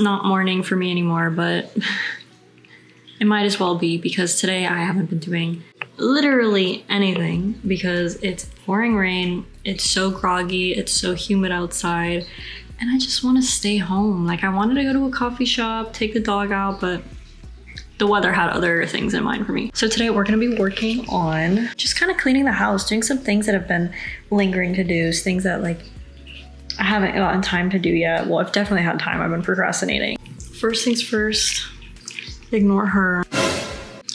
not morning for me anymore, but it might as well be because today I haven't been doing literally anything because it's pouring rain. It's so groggy. It's so humid outside. And I just want to stay home. Like I wanted to go to a coffee shop, take the dog out, but the weather had other things in mind for me. So today we're gonna be working on just kind of cleaning the house, doing some things that have been lingering to do, things that like I haven't gotten time to do yet. Well, I've definitely had time, I've been procrastinating. First things first, ignore her.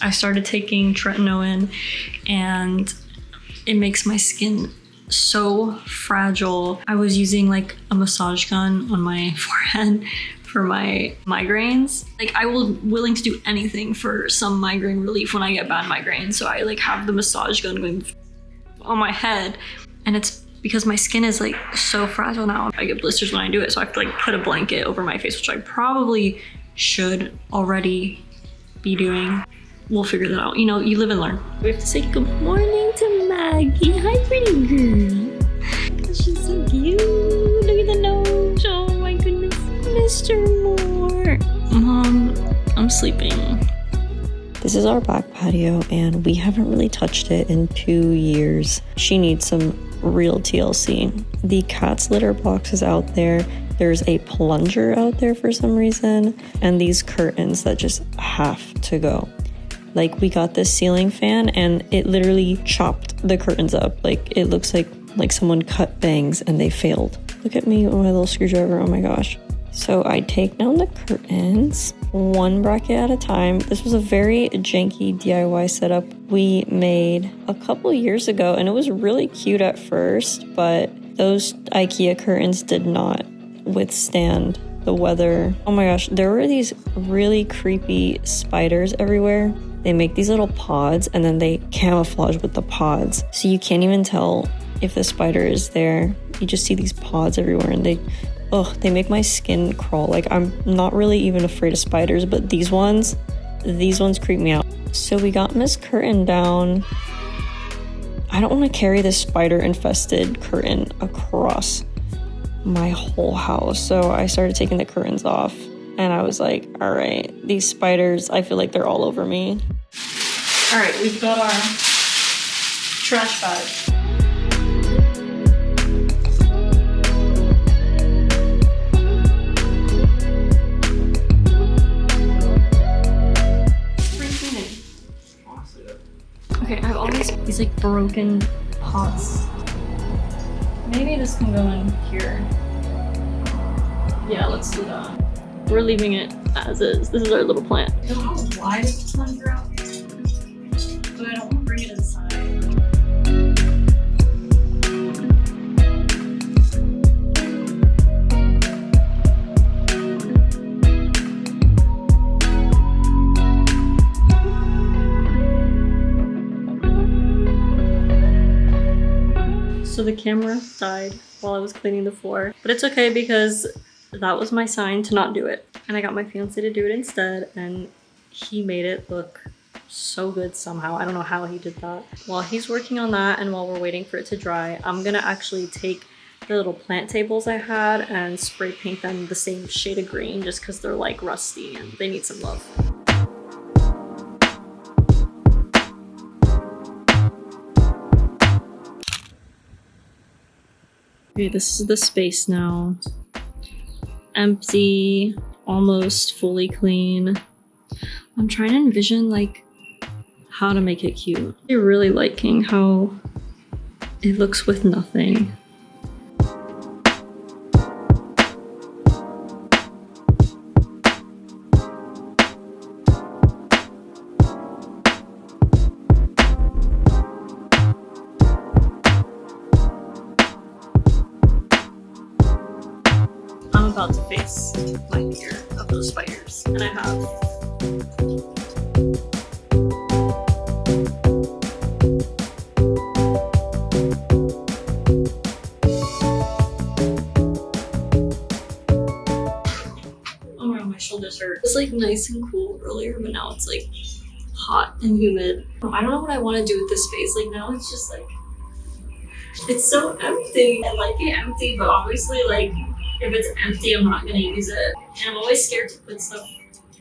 I started taking tretinoin and it makes my skin so fragile. I was using like a massage gun on my forehead for my migraines. Like I will willing to do anything for some migraine relief when I get bad migraines. So I like have the massage gun going on my head, and it's because my skin is like so fragile now. I get blisters when I do it, so I have to like put a blanket over my face, which I probably should already be doing. We'll figure that out. You know, you live and learn. We have to say good morning to Maggie. Hi, pretty girl. She's so cute. Look at the nose. Oh my goodness. Mr. Moore. Mom, I'm sleeping. This is our back patio and we haven't really touched it in 2 years. She needs some real TLC. The cat's litter box is out there. There's a plunger out there for some reason. And these curtains that just have to go. Like we got this ceiling fan and it literally chopped the curtains up. Like it looks like someone cut bangs and they failed. Look at me with my little screwdriver, oh my gosh. So I take down the curtains one bracket at a time. This was a very janky DIY setup we made a couple years ago and it was really cute at first, but those IKEA curtains did not withstand the weather. Oh my gosh, there were these really creepy spiders everywhere. They make these little pods and then they camouflage with the pods. So you can't even tell if the spider is there. You just see these pods everywhere and they make my skin crawl. Like I'm not really even afraid of spiders, but these ones creep me out. So we got Miss Curtain down. I don't want to carry this spider infested curtain across my whole house. So I started taking the curtains off. And I was like, all right, these spiders, I feel like they're all over me. All right, we've got our trash bag. Spring cleaning. Okay, I have all these like broken pots. Maybe this can go in here. Yeah, let's do that. We're leaving it as is. This is our little plant. I don't know how wide the plunger out here, but I don't want to bring it inside. So the camera died while I was cleaning the floor, but it's okay because that was my sign to not do it. And I got my fiance to do it instead and he made it look so good somehow. I don't know how he did that. While he's working on that and while we're waiting for it to dry, I'm gonna actually take the little plant tables I had and spray paint them the same shade of green just because they're like rusty and they need some love. Okay, this is the space now. Empty, almost fully clean. I'm trying to envision like how to make it cute. I'm really liking how it looks with nothing. I'm about to face my fear of those spiders, and I have. Oh my god, my shoulders hurt. It was like nice and cool earlier, but now it's like hot and humid. I don't know what I want to do with this space. Like now it's just like, it's so empty. I like it empty, but obviously like if it's empty, I'm not gonna use it. And I'm always scared to put stuff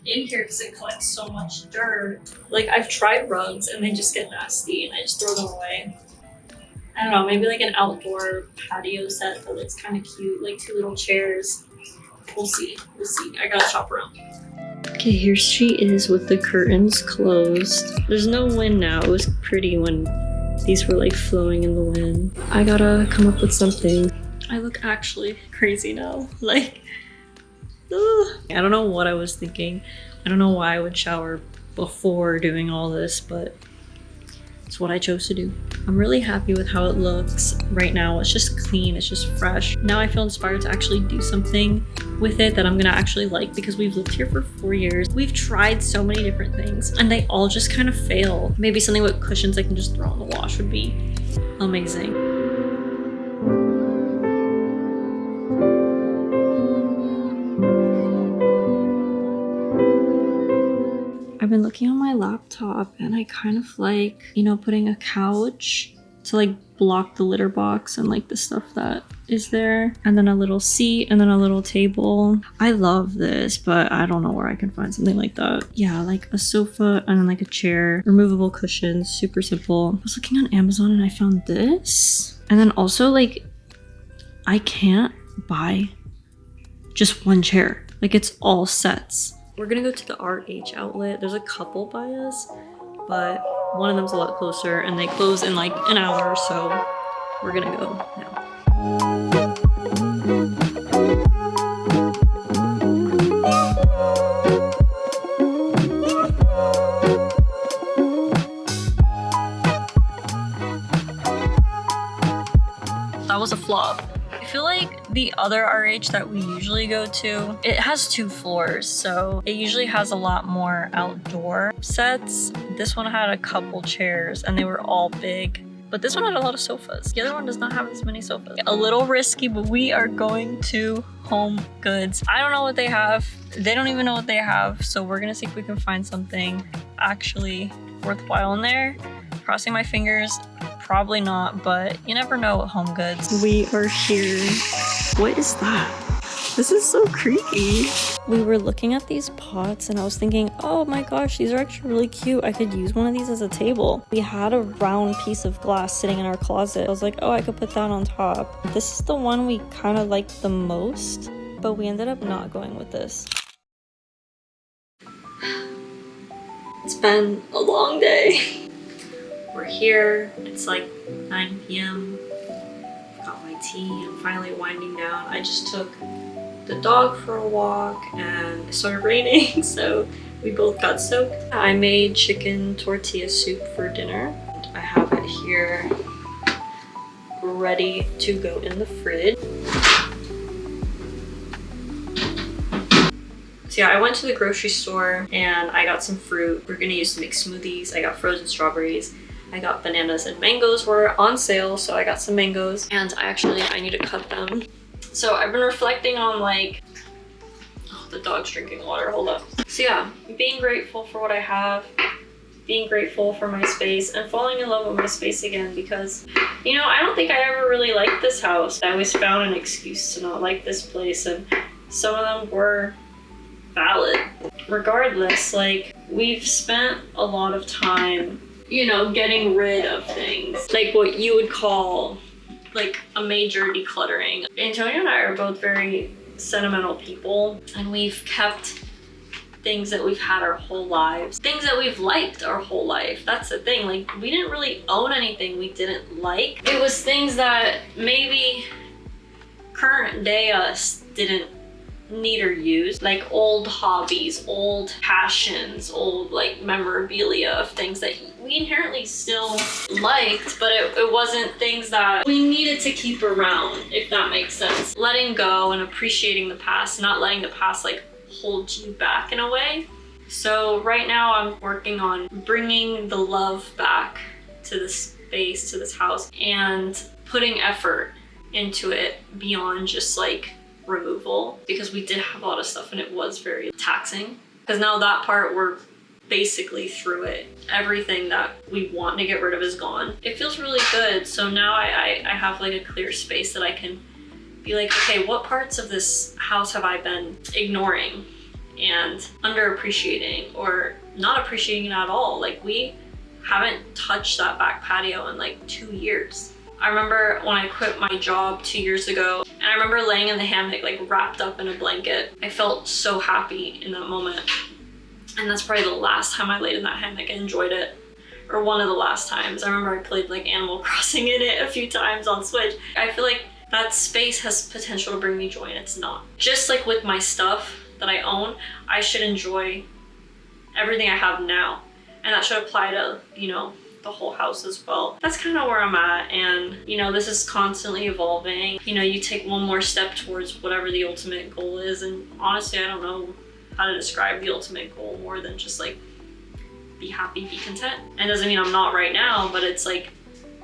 in here because it collects so much dirt. Like I've tried rugs and they just get nasty and I just throw them away. I don't know, maybe like an outdoor patio set that looks kind of cute, like 2 little chairs. We'll see, we'll see. I gotta shop around. Okay, here she is with the curtains closed. There's no wind now. It was pretty when these were like flowing in the wind. I gotta come up with something. I look actually crazy now. Like, ugh. I don't know what I was thinking. I don't know why I would shower before doing all this, but it's what I chose to do. I'm really happy with how it looks right now. It's just clean, it's just fresh. Now I feel inspired to actually do something with it that I'm gonna actually like, because we've lived here for 4 years. We've tried so many different things and they all just kind of fail. Maybe something with cushions I can just throw in the wash would be amazing. I've been looking on my laptop and I kind of like, you know, putting a couch to like block the litter box and like the stuff that is there, and then a little seat and then a little table. I love this, but I don't know where I can find something like that. Yeah, like a sofa and then like a chair, removable cushions, super simple. I was looking on Amazon and I found this. And then also like, I can't buy just one chair. Like it's all sets. We're gonna go to the RH outlet. There's a couple by us, but one of them's a lot closer and they close in like an hour, so we're gonna go now. That was a flop. I feel like the other RH that we usually go to, it has 2 floors, so it usually has a lot more outdoor sets. This one had a couple chairs and they were all big, but this one had a lot of sofas. The other one does not have as many sofas. A little risky, but we are going to Home Goods. I don't know what they have. They don't even know what they have, so we're gonna see if we can find something actually worthwhile in there. Crossing my fingers. Probably not, but you never know at Home Goods. We are here. What is that? This is so creepy. We were looking at these pots and I was thinking, oh my gosh, these are actually really cute. I could use one of these as a table. We had a round piece of glass sitting in our closet. I was like, oh, I could put that on top. This is the one we kind of liked the most, but we ended up not going with this. It's been a long day. We're here, it's like 9 p.m. Got my tea, I'm finally winding down. I just took the dog for a walk and it started raining, so we both got soaked. I made chicken tortilla soup for dinner. I have it here ready to go in the fridge. So yeah, I went to the grocery store and I got some fruit. We're gonna use to make smoothies. I got frozen strawberries. I got bananas and mangoes were on sale, so I got some mangoes and I need to cut them. So I've been reflecting on like, oh, the dog's drinking water, hold up. So yeah, being grateful for what I have, being grateful for my space and falling in love with my space again, because, you know, I don't think I ever really liked this house. I always found an excuse to not like this place, and some of them were valid. Regardless, like, we've spent a lot of time, you know, getting rid of things. Like what you would call like a major decluttering. Antonio and I are both very sentimental people, and we've kept things that we've had our whole lives, things that we've liked our whole life. That's the thing, like we didn't really own anything we didn't like. It was things that maybe current day us didn't need or use, like old hobbies, old passions, old like memorabilia of things that we inherently still liked, but it wasn't things that we needed to keep around, if that makes sense. Letting go and appreciating the past, not letting the past like hold you back in a way. So right now I'm working on bringing the love back to this space, to this house, and putting effort into it beyond just like removal, because we did have a lot of stuff and it was very taxing. Because now that part, we're basically through it. Everything that we want to get rid of is gone. It feels really good. So now I have like a clear space that I can be like, okay, what parts of this house have I been ignoring and underappreciating or not appreciating at all? Like, we haven't touched that back patio in like 2 years. I remember when I quit my job 2 years ago, and I remember laying in the hammock, like wrapped up in a blanket. I felt so happy in that moment. And that's probably the last time I laid in that hammock and enjoyed it. Or one of the last times. I remember I played like Animal Crossing in it a few times on Switch. I feel like that space has potential to bring me joy, and it's not. Just like with my stuff that I own, I should enjoy everything I have now. And that should apply to, you know, the whole house as well. That's kind of where I'm at, and you know, this is constantly evolving. You know, you take one more step towards whatever the ultimate goal is, and honestly, I don't know how to describe the ultimate goal more than just like be happy, be content. And it doesn't mean I'm not right now, but it's like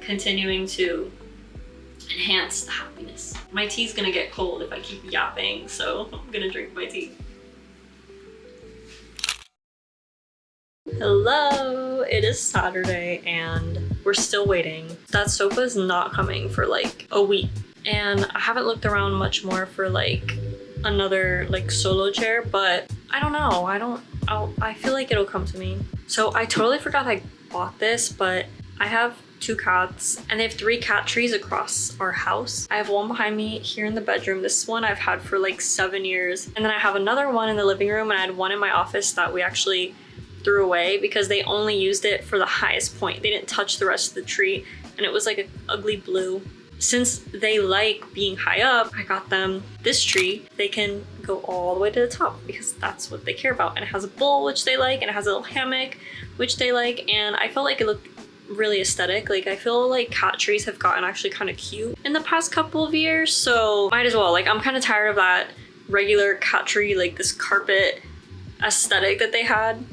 continuing to enhance the happiness. My tea's gonna get cold if I keep yapping, so I'm gonna drink my tea. Hello, it is Saturday and we're still waiting. That sofa is not coming for like a week, and I haven't looked around much more for like another like solo chair, but I don't know. I feel like it'll come to me. So I totally forgot I bought this, but I have 2 cats and they have 3 cat trees across our house. I have one behind me here in the bedroom. This one I've had for like 7 years. And then I have another one in the living room, and I had one in my office that we actually threw away because they only used it for the highest point. They didn't touch the rest of the tree, and it was like an ugly blue. Since they like being high up, I got them this tree. They can go all the way to the top because that's what they care about. And it has a bowl, which they like, and it has a little hammock, which they like. And I felt like it looked really aesthetic. Like, I feel like cat trees have gotten actually kind of cute in the past couple of years. So might as well. Like, I'm kind of tired of that regular cat tree, like this carpet aesthetic that they had.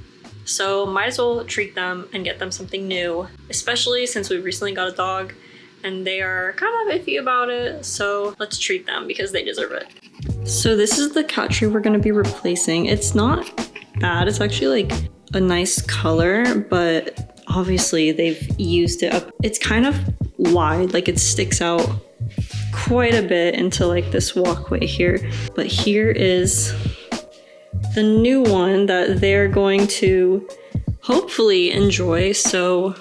So might as well treat them and get them something new, especially since we recently got a dog and they are kind of iffy about it. So let's treat them because they deserve it. So this is the cat tree we're gonna be replacing. It's not bad. It's actually like a nice color, but obviously they've used it up. It's kind of wide, like it sticks out quite a bit into like this walkway here. But here is the new one that they're going to hopefully enjoy. So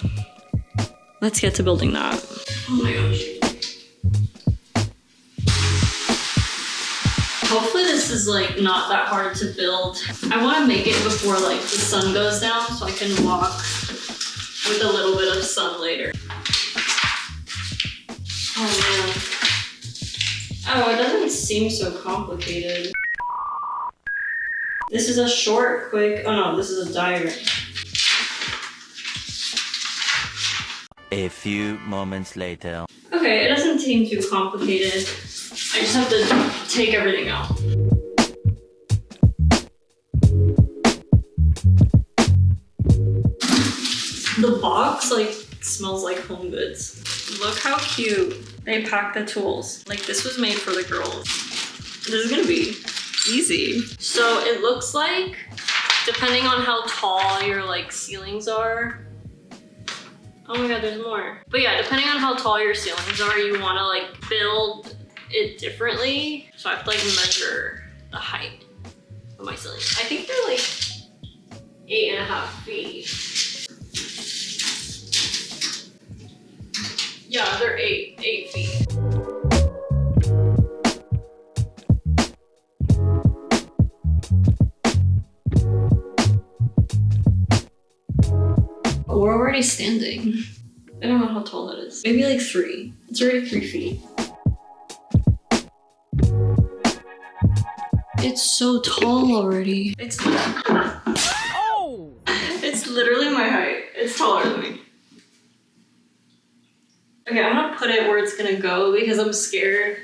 let's get to building that. Oh my gosh. Hopefully this is like not that hard to build. I want to make it before like the sun goes down so I can walk with a little bit of sun later. Oh man. Oh, it doesn't seem so complicated. This is a short, quick, oh no, this is a diagram. A few moments later. Okay, it doesn't seem too complicated. I just have to take everything out. The box like smells like home goods. Look how cute they pack the tools. Like, this was made for the girls. This is gonna be easy. So it looks like, depending on how tall your like ceilings are. Oh my god, there's more. But yeah, depending on how tall your ceilings are, you want to like build it differently. So I have to like measure the height of my ceilings. I think they're like 8.5 feet. Yeah, they're 8 feet. We're already standing. I don't know how tall that is. Maybe like 3. It's already 3 feet. It's so tall already. It's oh! It's literally my height. It's taller than me. Okay, I'm gonna put it where it's gonna go because I'm scared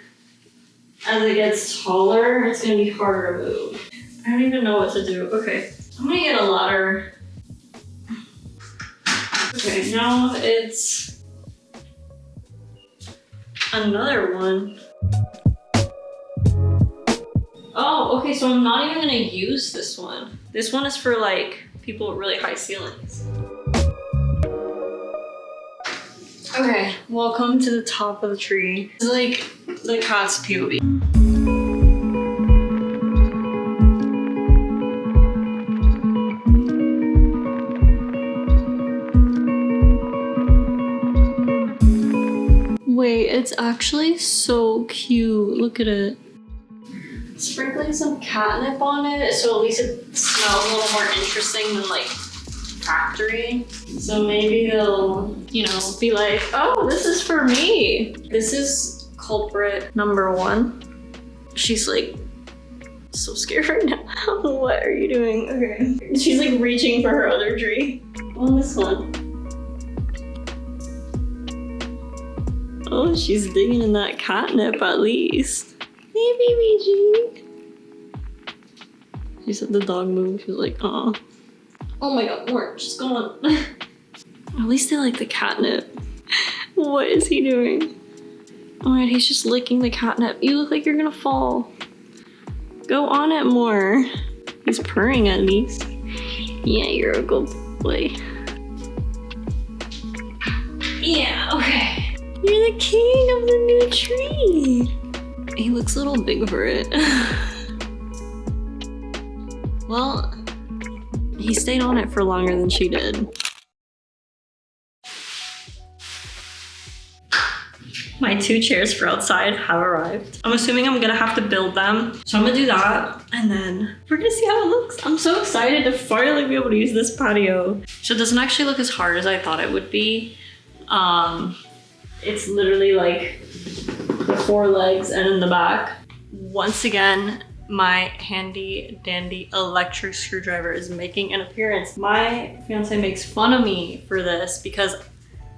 as it gets taller, it's gonna be harder to move. I don't even know what to do. Okay, I'm gonna get a ladder. Okay, now it's another one. Oh, okay, so I'm not even gonna use this one. This one is for like people with really high ceilings. Okay, welcome to the top of the tree. It's like the cat's POV. Wait, it's actually so cute. Look at it. Sprinkling some catnip on it, so at least it smells a little more interesting than like factory. So maybe they'll, you know, be like, oh, this is for me. This is culprit number 1. She's like so scared right now. What are you doing? Okay. She's like reaching for her other tree. Oh, this one. Oh, she's digging in that catnip at least. Hey, baby G. She said the dog moved. She was like, oh. Oh my god, more. She's gone. At least they like the catnip. What is he doing? Oh my god, he's just licking the catnip. You look like you're gonna fall. Go on it more. He's purring at least. Yeah, you're a good boy. Yeah, okay. You're the king of the new tree. He looks a little big for it. Well, he stayed on it for longer than she did. My 2 chairs for outside have arrived. I'm assuming I'm gonna have to build them. So I'm gonna do that and then we're gonna see how it looks. I'm so excited to finally be able to use this patio. So it doesn't actually look as hard as I thought it would be. It's literally like the 4 legs and in the back. Once again, my handy dandy electric screwdriver is making an appearance. My fiance makes fun of me for this because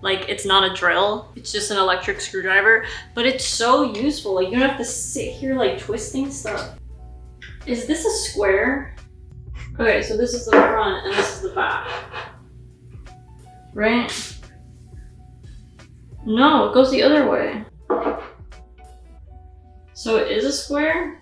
like it's not a drill, it's just an electric screwdriver, but it's so useful. Like you don't have to sit here like twisting stuff. Is this a square? Okay, so this is the front and this is the back. Right? No, it goes the other way. So it is a square?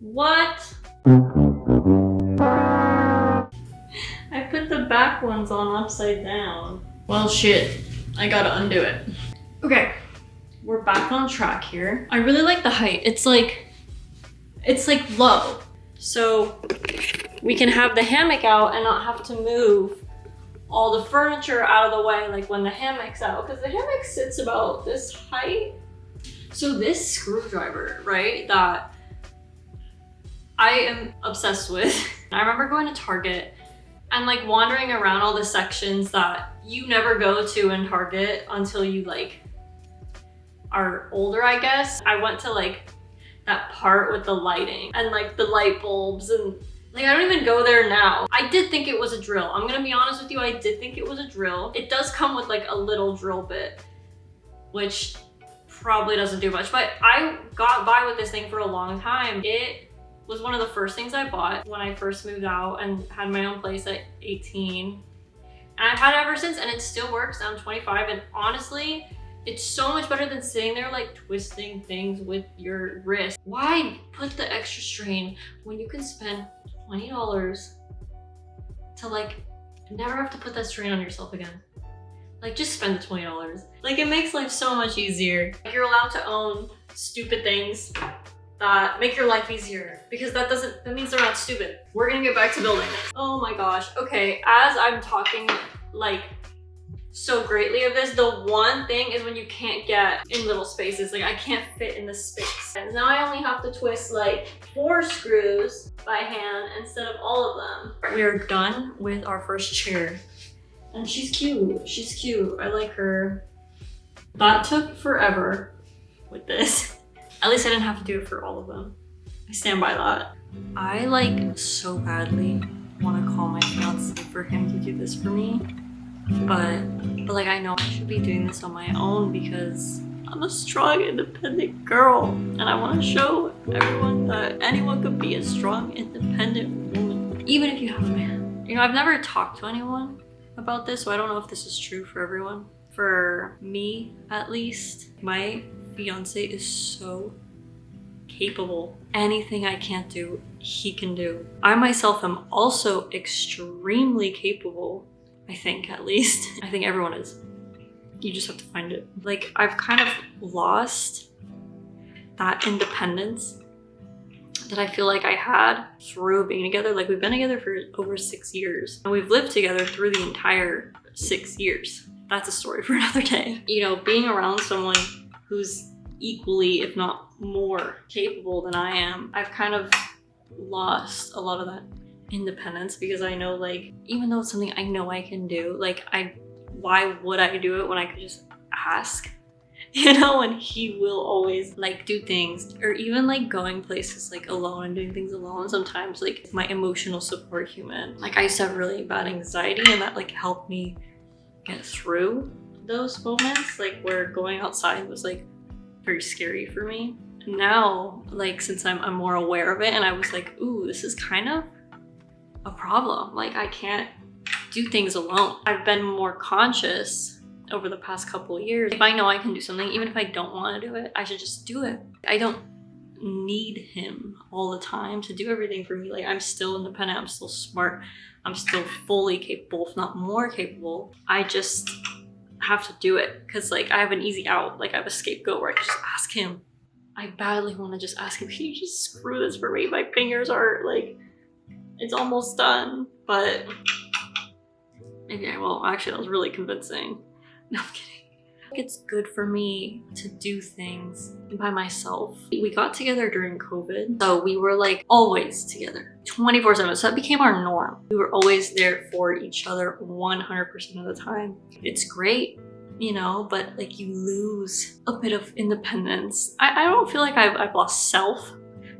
What? I put the back ones on upside down. Well, shit. I gotta undo it. Okay. We're back on track here. I really like the height. It's like low. So we can have the hammock out and not have to move all the furniture out of the way like when the hammock's out, because the hammock sits about this height. So this screwdriver, right, that I am obsessed with. I remember going to Target and like wandering around all the sections that you never go to in Target until you like are older, I guess. I went to like that part with the lighting and like the light bulbs and like I don't even go there now. I did think it was a drill. I'm gonna be honest with you, I did think it was a drill. It does come with like a little drill bit, which probably doesn't do much, but I got by with this thing for a long time. It was one of the first things I bought when I first moved out and had my own place at 18. And I've had it ever since and it still works. I'm 25 and honestly, it's so much better than sitting there like twisting things with your wrist. Why put the extra strain when you can spend $20 to like never have to put that strain on yourself again? Like just spend the $20. Like it makes life so much easier. You're allowed to own stupid things that make your life easier because that means they're not stupid. We're gonna get back to building it. Oh my gosh. Okay, as I'm talking like so greatly of this, the one thing is when you can't get in little spaces. Like I can't fit in the space. And now I only have to twist like 4 screws by hand instead of all of them. We are done with our first chair. And she's cute. She's cute. I like her. That took forever with this. At least I didn't have to do it for all of them. I stand by that. I like so badly want to call my fiance for him to do this for me. But like I know I should be doing this on my own because I'm a strong, independent girl. And I want to show everyone that anyone could be a strong, independent woman. Even if you have a man. You know, I've never talked to anyone about this, so I don't know if this is true for everyone. For me, at least, my fiance is so capable. Anything I can't do, he can do. I myself am also extremely capable, I think, at least. I think everyone is. You just have to find it. Like, I've kind of lost that independence that I feel like I had through being together. Like, we've been together for over 6 years, and we've lived together through the entire 6 years. That's a story for another day. You know, being around someone who's equally, if not more, capable than I am, I've kind of lost a lot of that independence, because I know, like, even though it's something I know I can do, like, why would I do it when I could just ask? You know, and he will always like do things, or even like going places like alone and doing things alone sometimes, like my emotional support human. Like, I used to have really bad anxiety, and that like helped me get through those moments, like where going outside was like very scary for me. Now, like, since I'm more aware of it, and I was like, ooh, this is kind of a problem. Like, I can't do things alone. I've been more conscious over the past couple of years. If I know I can do something, even if I don't want to do it, I should just do it. I don't need him all the time to do everything for me. Like, I'm still independent, I'm still smart, I'm still fully capable, if not more capable. I just have to do it, because like I have an easy out. Like, I have a scapegoat where I can just ask him. I badly want to just ask him, can you just screw this for me? My fingers are like, it's almost done. But maybe I will. Actually, that was really convincing. No, I'm kidding. It's good for me to do things by myself. We got together during COVID, so we were like always together 24/7. So that became our norm. We were always there for each other 100% of the time. It's great, you know, but like you lose a bit of independence. I don't feel like I've lost self,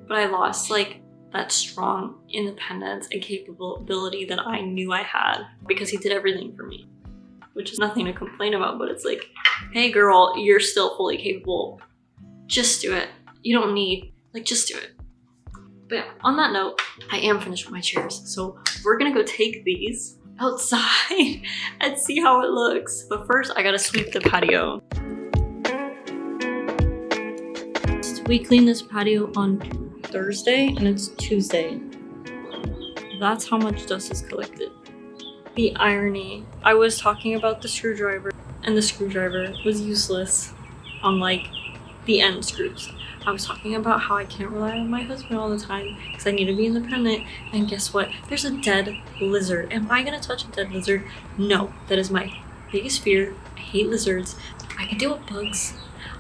but I lost like that strong independence and capability that I knew I had, because he did everything for me. Which is nothing to complain about, but it's like, hey girl, you're still fully capable. Just do it. You don't need, like, just do it. But yeah, on that note, I am finished with my chairs. So we're gonna go take these outside and see how it looks. But first, I gotta sweep the patio. We cleaned this patio on Thursday, and it's Tuesday. That's how much dust is collected. The irony. I was talking about the screwdriver, and the screwdriver was useless on like the end screws. I was talking about how I can't rely on my husband all the time because I need to be independent, and guess what? There's a dead lizard. Am I gonna touch a dead lizard? No, that is my biggest fear. I hate lizards. I can deal with bugs.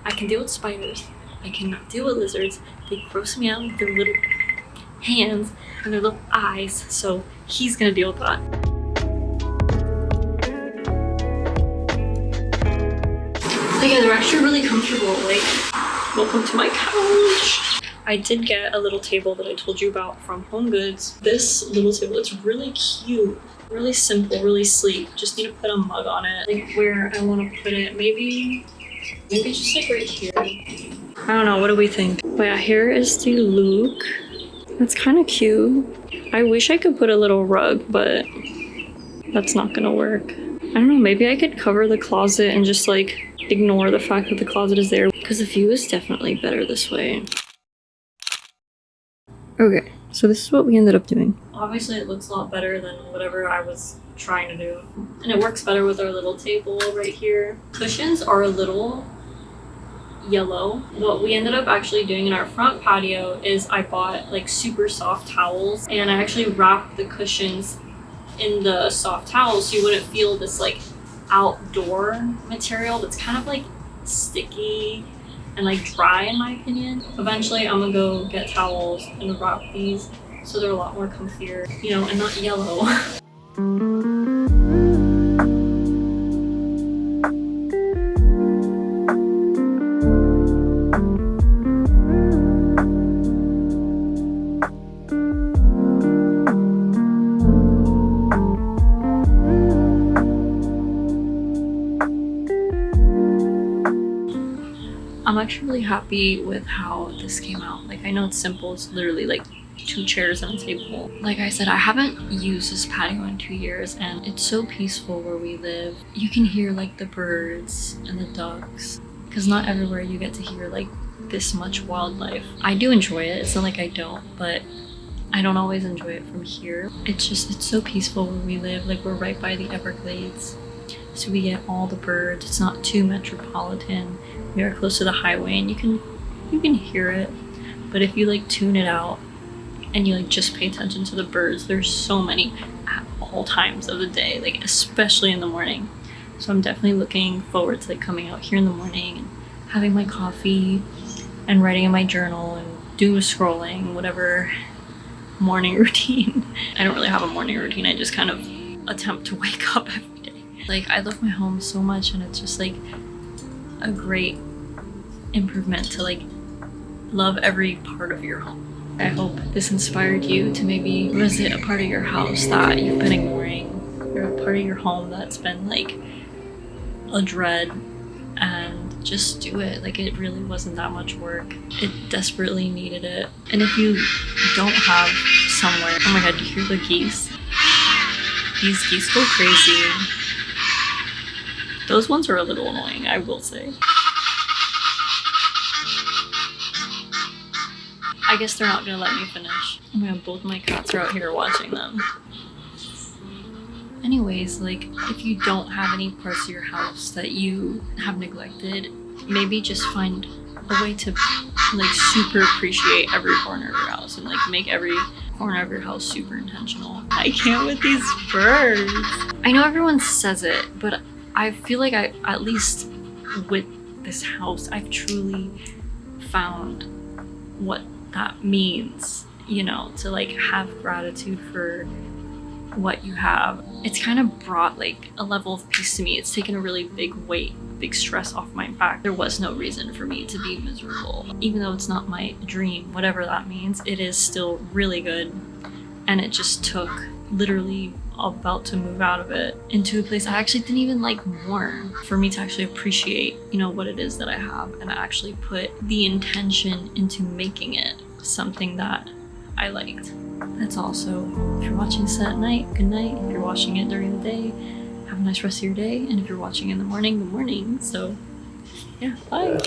I can deal with spiders. I cannot deal with lizards. They gross me out with their little hands and their little eyes, so he's gonna deal with that. But yeah, they're actually really comfortable. Like, welcome to my couch. I did get a little table that I told you about from Home Goods. This little table, it's really cute, really simple, really sleek. Just need to put a mug on it. Like, where I want to put it, maybe just like right here. I don't know, what do we think? But yeah, here is the look. That's kind of cute. I wish I could put a little rug, but that's not gonna work. I don't know, maybe I could cover the closet and just like ignore the fact that the closet is there, because the view is definitely better this way. Okay, so this is what we ended up doing. Obviously it looks a lot better than whatever I was trying to do, and it works better with our little table right here. Cushions are a little yellow. What we ended up actually doing in our front patio is I bought like super soft towels, and I actually wrapped the cushions in the soft towels so you wouldn't feel this like outdoor material that's kind of like sticky and like dry, in my opinion. Eventually I'm gonna go get towels and wrap these so they're a lot more comfier, you know, and not yellow. I'm actually really happy with how this came out. Like, I know it's simple, it's literally like 2 chairs and a table. Like I said, I haven't used this patio in 2 years, and it's so peaceful where we live. You can hear like the birds and the ducks. because not everywhere you get to hear like this much wildlife. I do enjoy it, it's not like I don't, but I don't always enjoy it from here. It's so peaceful where we live. Like, we're right by the Everglades, so we get all the birds. It's not too metropolitan. We are close to the highway and you can hear it. But if you like tune it out and you like just pay attention to the birds, there's so many at all times of the day, like especially in the morning. So I'm definitely looking forward to like coming out here in the morning and having my coffee and writing in my journal and doom scrolling, whatever morning routine. I don't really have a morning routine. I just kind of attempt to wake up every day. Like, I love my home so much, and it's just like a great improvement to like love every part of your home. I hope this inspired you to maybe visit a part of your house that you've been ignoring, or a part of your home that's been like a dread, and just do it. Like, it really wasn't that much work. It desperately needed it. And if you don't have somewhere, oh my god, do you hear the geese? These geese go crazy. Those ones are a little annoying, I will say. I guess they're not gonna let me finish. Oh my god, both my cats are out here watching them. Anyways, like, if you don't have any parts of your house that you have neglected, maybe just find a way to like super appreciate every corner of your house and like make every corner of your house super intentional. I can't with these birds. I know everyone says it, but I feel like at least with this house, I've truly found what that means, you know, to like have gratitude for what you have. It's kind of brought like a level of peace to me. It's taken a really big weight, big stress off my back. There was no reason for me to be miserable. Even though it's not my dream, whatever that means, it is still really good. And it just took literally about to move out of it into a place I actually didn't even like more, for me to actually appreciate, you know, what it is that I have, and actually put the intention into making it something that I liked. That's all. So if you're watching this at night, good night. If you're watching it during the day, have a nice rest of your day. And if you're watching in the morning, good morning. So yeah, bye.